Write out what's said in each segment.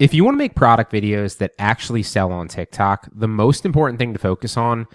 If you want to make product videos that actually sell on TikTok, the most important thing to focus on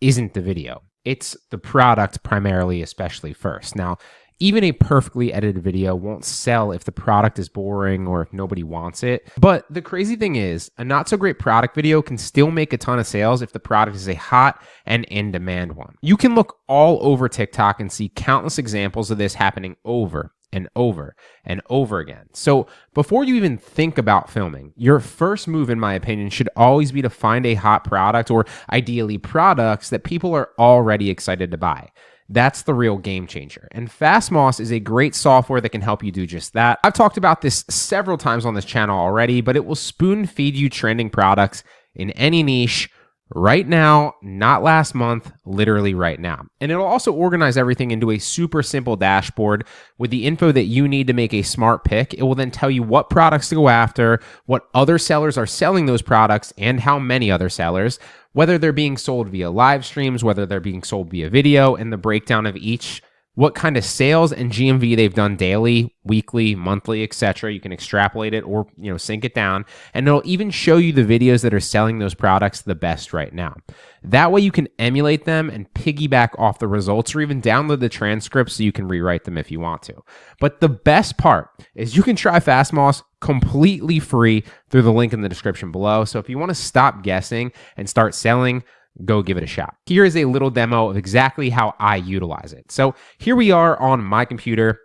isn't the video. It's the product primarily, especially first. Now, even a perfectly edited video won't sell if the product is boring or if nobody wants it. But the crazy thing is, a not so great product video can still make a ton of sales if the product is a hot and in-demand one. You can look all over TikTok and see countless examples of this happening over and over and over again. So before you even think about filming, your first move, in my opinion, should always be to find a hot product, or ideally products that people are already excited to buy. That's the real game changer. And Fastmoss is a great software that can help you do just that. I've talked about this several times on this channel already, but it will spoon feed you trending products in any niche right now, not last month, literally right now. And it'll also organize everything into a super simple dashboard with the info that you need to make a smart pick. It will then tell you what products to go after, what other sellers are selling those products, and how many other sellers, whether they're being sold via live streams, whether they're being sold via video, and the breakdown of each, what kind of sales and GMV they've done daily, weekly, monthly, etc. You can extrapolate it or, sync it down, and it'll even show you the videos that are selling those products the best right now. That way you can emulate them and piggyback off the results, or even download the transcripts so you can rewrite them if you want to. But the best part is you can try Fastmoss completely free through the link in the description below. So if you want to stop guessing and start selling, go give it a shot. Here is a little demo of exactly how I utilize it. So here we are on my computer,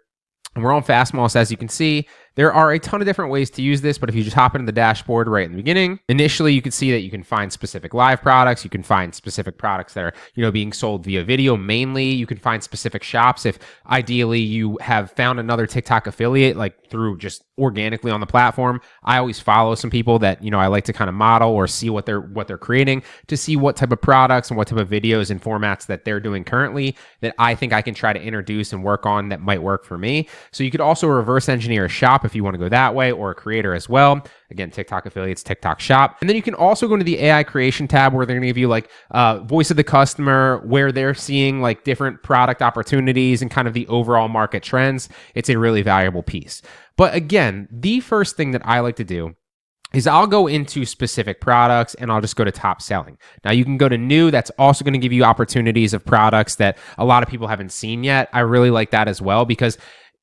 and we're on Fastmoss. As you can see, there are a ton of different ways to use this, but if you just hop into the dashboard right in the beginning, initially you can see that you can find specific live products. You can find specific products that are, being sold via video mainly. You can find specific shops if ideally you have found another TikTok affiliate, like through just organically on the platform. I always follow some people that, I like to kind of model or see what they're creating to see what type of products and what type of videos and formats that they're doing currently that I think I can try to introduce and work on that might work for me. So you could also reverse engineer a shop if you want to go that way, or a creator as well. Again, TikTok affiliates, TikTok shop. And then you can also go into the AI creation tab where they're going to give you like voice of the customer, where they're seeing like different product opportunities and kind of the overall market trends. It's a really valuable piece. But again, the first thing that I like to do is I'll go into specific products and I'll just go to top selling. Now you can go to new. That's also going to give you opportunities of products that a lot of people haven't seen yet. I really like that as well, because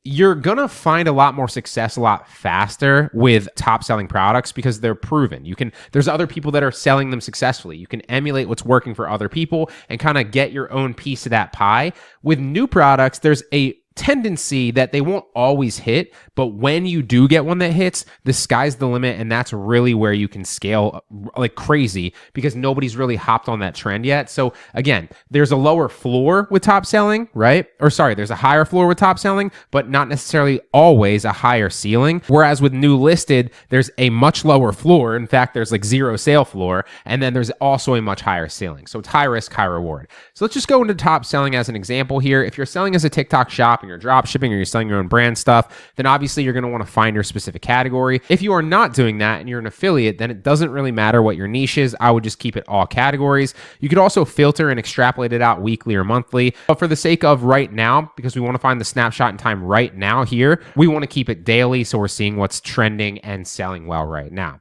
you're going to find a lot more success a lot faster with top selling products because they're proven. There's other people that are selling them successfully. You can emulate what's working for other people and kind of get your own piece of that pie. With new products, there's a tendency that they won't always hit, but when you do get one that hits, the sky's the limit, and that's really where you can scale like crazy because nobody's really hopped on that trend yet. So again, there's a lower floor with top selling, right? There's a higher floor with top selling, but not necessarily always a higher ceiling. Whereas with new listed, there's a much lower floor. In fact, there's like zero sale floor, and then there's also a much higher ceiling. So it's high risk, high reward. So let's just go into top selling as an example here. If you're selling as a TikTok shop, you're drop shipping, or you're selling your own brand stuff, then obviously you're going to want to find your specific category. If you are not doing that and you're an affiliate, then it doesn't really matter what your niche is. I would just keep it all categories. You could also filter and extrapolate it out weekly or monthly. But for the sake of right now, because we want to find the snapshot in time right now here, we want to keep it daily so we're seeing what's trending and selling well right now.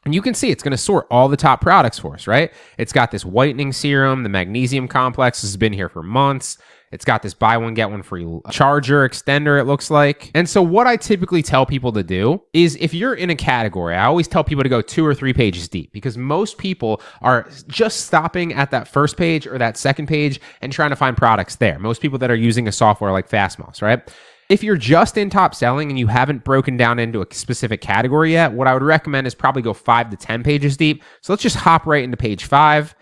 And you can see it's going to sort all the top products for us, right? It's got this whitening serum, the magnesium complex has been here for months. It's got this buy one, get one free charger extender, it looks like. And so what I typically tell people to do is if you're in a category, I always tell people to go 2 or 3 pages deep, because most people are just stopping at that first page or that second page and trying to find products there. Most people that are using a software like Fastmoss, right? If you're just in top selling and you haven't broken down into a specific category yet, what I would recommend is probably go 5 to 10 pages deep. So let's just hop right into page 5.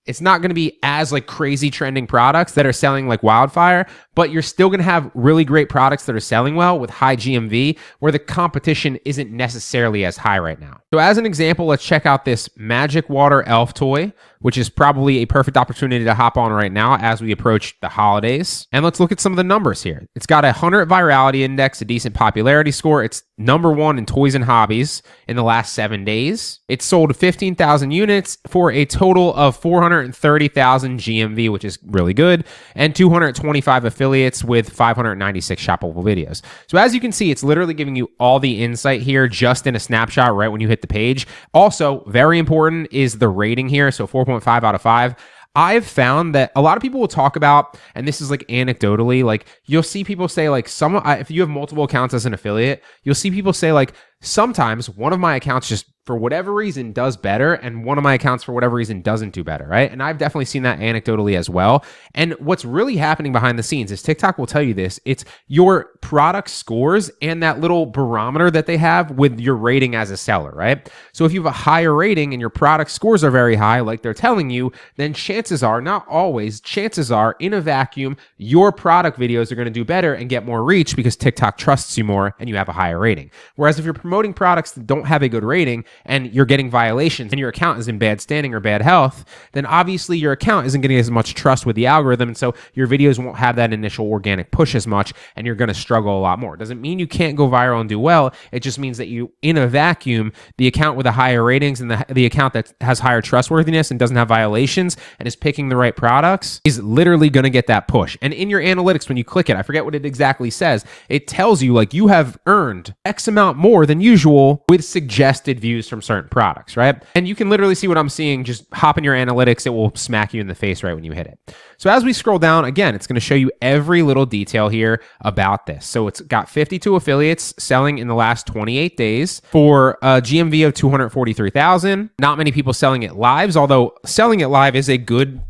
It's not going to be as like crazy trending products that are selling like wildfire, but you're still going to have really great products that are selling well with high GMV where the competition isn't necessarily as high right now. So as an example, let's check out this Magic Water Elf toy which is probably a perfect opportunity to hop on right now as we approach the holidays. And let's look at some of the numbers here. It's got a 100 virality index, a decent popularity score. It's #1 in toys and hobbies in the last 7 days. It sold 15,000 units for a total of 430,000 GMV, which is really good, and 225 affiliates with 596 shoppable videos. So as you can see, it's literally giving you all the insight here just in a snapshot right when you hit the page. Also, very important is the rating here. So 4.5 out of 5. I've found that a lot of people will talk about, and this is like anecdotally, like you'll see people say like if you have multiple accounts as an affiliate, you'll see people say like sometimes one of my accounts just for whatever reason does better and one of my accounts for whatever reason doesn't do better, right? And I've definitely seen that anecdotally as well. And what's really happening behind the scenes is TikTok will tell you this. It's your product scores and that little barometer that they have with your rating as a seller, right? So if you have a higher rating and your product scores are very high, like they're telling you, then chances are, not always, chances are in a vacuum, your product videos are going to do better and get more reach because TikTok trusts you more and you have a higher rating. Whereas if you're promoting products that don't have a good rating and you're getting violations and your account is in bad standing or bad health, then obviously your account isn't getting as much trust with the algorithm. And so your videos won't have that initial organic push as much and you're going to struggle a lot more. It doesn't mean you can't go viral and do well. It just means that you, in a vacuum, the account with the higher ratings and the account that has higher trustworthiness and doesn't have violations and is picking the right products is literally going to get that push. And in your analytics, when you click it, I forget what it exactly says. It tells you like you have earned X amount more than usual with suggested views from certain products, right? And you can literally see what I'm seeing. Just hop in your analytics. It will smack you in the face right when you hit it. So as we scroll down, again, it's going to show you every little detail here about this. So it's got 52 affiliates selling in the last 28 days for a GMV of 243,000. Not many people selling it live, although selling it live is a good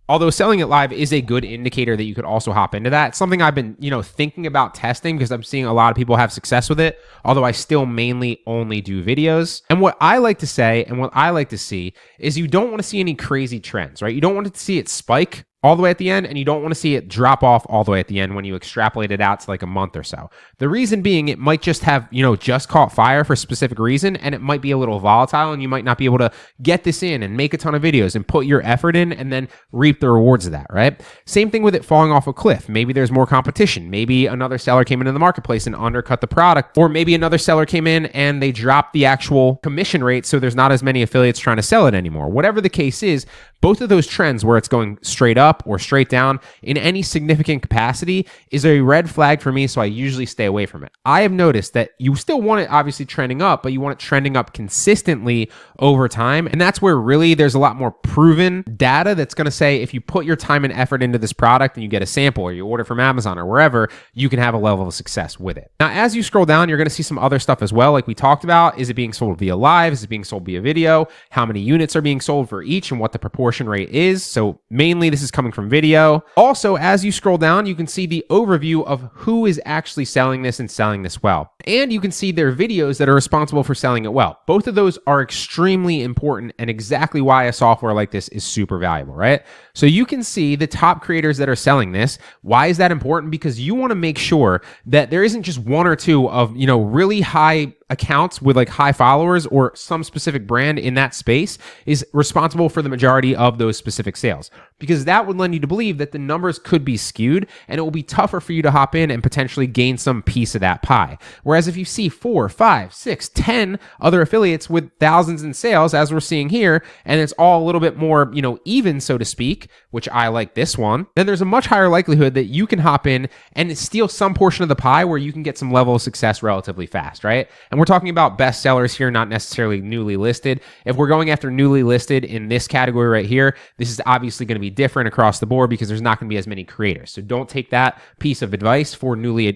indicator that you could also hop into that. It's something I've been, thinking about testing because I'm seeing a lot of people have success with it, although I still mainly only do videos. And what I like to say and what I like to see is you don't want to see any crazy trends, right? You don't want to see it spike all the way at the end, and you don't want to see it drop off all the way at the end when you extrapolate it out to like a month or so. The reason being, it might just have, just caught fire for a specific reason, and it might be a little volatile, and you might not be able to get this in and make a ton of videos and put your effort in and then reap the rewards of that, right? Same thing with it falling off a cliff. Maybe there's more competition. Maybe another seller came into the marketplace and undercut the product, or maybe another seller came in and they dropped the actual commission rate, so there's not as many affiliates trying to sell it anymore. Whatever the case is, both of those trends where it's going straight up or straight down in any significant capacity is a red flag for me, so I usually stay away from it. I have noticed that you still want it obviously trending up, but you want it trending up consistently over time, and that's where really there's a lot more proven data that's going to say if you put your time and effort into this product and you get a sample or you order from Amazon or wherever, you can have a level of success with it. Now, as you scroll down, you're going to see some other stuff as well, like we talked about. Is it being sold via live? Is it being sold via video? How many units are being sold for each and what the proportion rate is. So mainly this is coming from video. Also, as you scroll down, you can see the overview of who is actually selling this and selling this well. And you can see their videos that are responsible for selling it well. Both of those are extremely important and exactly why a software like this is super valuable, right? So you can see the top creators that are selling this. Why is that important? Because you want to make sure that there isn't just one or two of, really high accounts with like high followers or some specific brand in that space is responsible for the majority of those specific sales, because that would lend you to believe that the numbers could be skewed and it will be tougher for you to hop in and potentially gain some piece of that pie. Whereas if you see 4, 5, 6, 10 other affiliates with thousands in sales, as we're seeing here, and it's all a little bit more, even, so to speak, which I like this one, then there's a much higher likelihood that you can hop in and steal some portion of the pie where you can get some level of success relatively fast, right? And we're talking about best sellers here, not necessarily newly listed. If we're going after newly listed in this category right here, this is obviously going to be different across the board because there's not going to be as many creators. So don't take that piece of advice for newly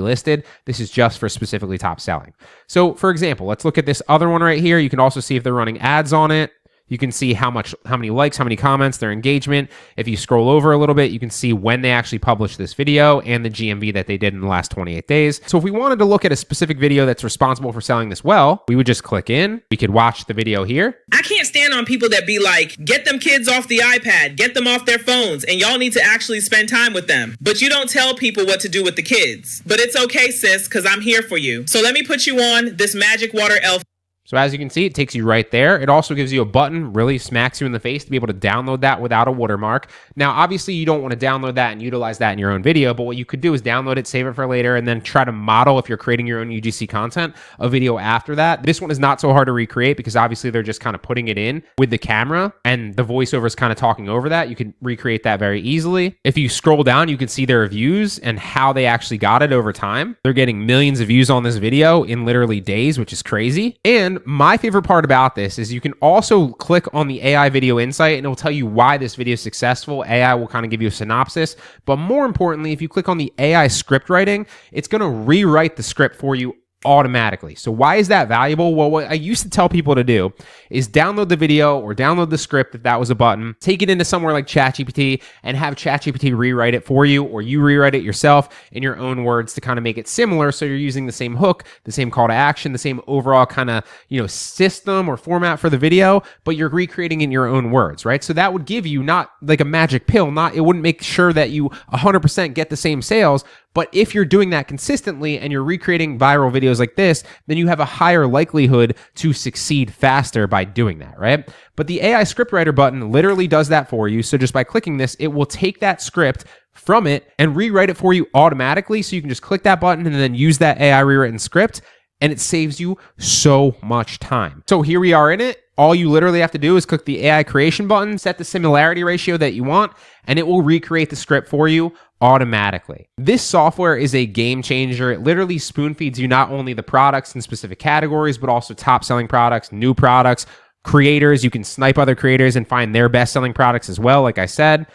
listed. This is just for specifically top selling. So for example, let's look at this other one right here. You can also see if they're running ads on it. You can see how many likes, how many comments, their engagement. If you scroll over a little bit, you can see when they actually published this video and the GMV that they did in the last 28 days. So if we wanted to look at a specific video that's responsible for selling this well, we would just click in. We could watch the video here. I can't stand on people that be like, get them kids off the iPad, get them off their phones, and y'all need to actually spend time with them. But you don't tell people what to do with the kids. But it's okay, sis, because I'm here for you. So let me put you on this magic water elf. So as you can see, it takes you right there. It also gives you a button, really smacks you in the face to be able to download that without a watermark. Now, obviously, you don't want to download that and utilize that in your own video, but what you could do is download it, save it for later, and then try to model, if you're creating your own UGC content, a video after that. This one is not so hard to recreate because obviously they're just kind of putting it in with the camera and the voiceover is kind of talking over that. You can recreate that very easily. If you scroll down, you can see their views and how they actually got it over time. They're getting millions of views on this video in literally days, which is crazy. And my favorite part about this is you can also click on the AI video insight and it will tell you why this video is successful. AI will kind of give you a synopsis, but more importantly, if you click on the AI script writing, it's going to rewrite the script for you automatically. So why is that valuable? Well, what I used to tell people to do is download the video or download the script if that was a button, take it into somewhere like ChatGPT and have ChatGPT rewrite it for you, or you rewrite it yourself in your own words to kind of make it similar. So you're using the same hook, the same call to action, the same overall kind of, system or format for the video, but you're recreating in your own words, right? So that would give you not like a magic pill, it wouldn't make sure that you 100% get the same sales. But if you're doing that consistently and you're recreating viral videos like this, then you have a higher likelihood to succeed faster by doing that, right? But the AI scriptwriter button literally does that for you. So just by clicking this, it will take that script from it and rewrite it for you automatically. So you can just click that button and then use that AI rewritten script, and it saves you so much time. So here we are in it. All you literally have to do is click the AI creation button, set the similarity ratio that you want, and it will recreate the script for you automatically. This software is a game changer. It literally spoon feeds you not only the products in specific categories, but also top selling products, new products, creators. You can snipe other creators and find their best selling products as well, like I said.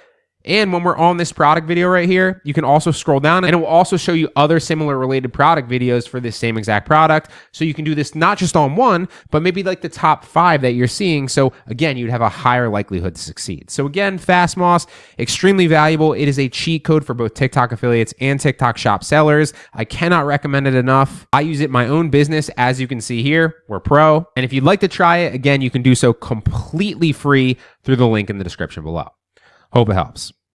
And when we're on this product video right here, you can also scroll down and it will also show you other similar related product videos for this same exact product. So you can do this not just on one, but maybe like the top 5 that you're seeing. So again, you'd have a higher likelihood to succeed. So again, FastMoss, extremely valuable. It is a cheat code for both TikTok affiliates and TikTok shop sellers. I cannot recommend it enough. I use it in my own business. As you can see here, we're pro. And if you'd like to try it, again, you can do so completely free through the link in the description below. Hope it helps.